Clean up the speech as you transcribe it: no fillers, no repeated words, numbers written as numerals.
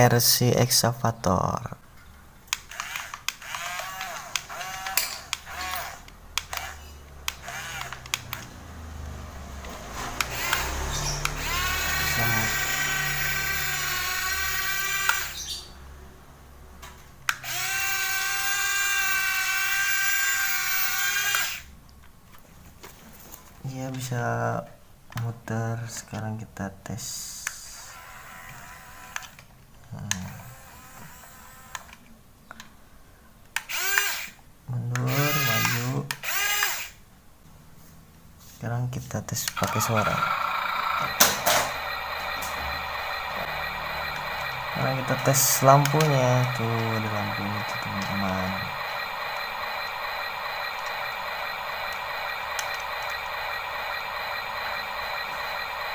RC Excavator. Iya, bisa muter. Sekarang kita tes. Mundur, maju. Sekarang kita tes pakai suara. Sekarang kita tes lampunya. Tuh, ada lampunya tuh teman-teman.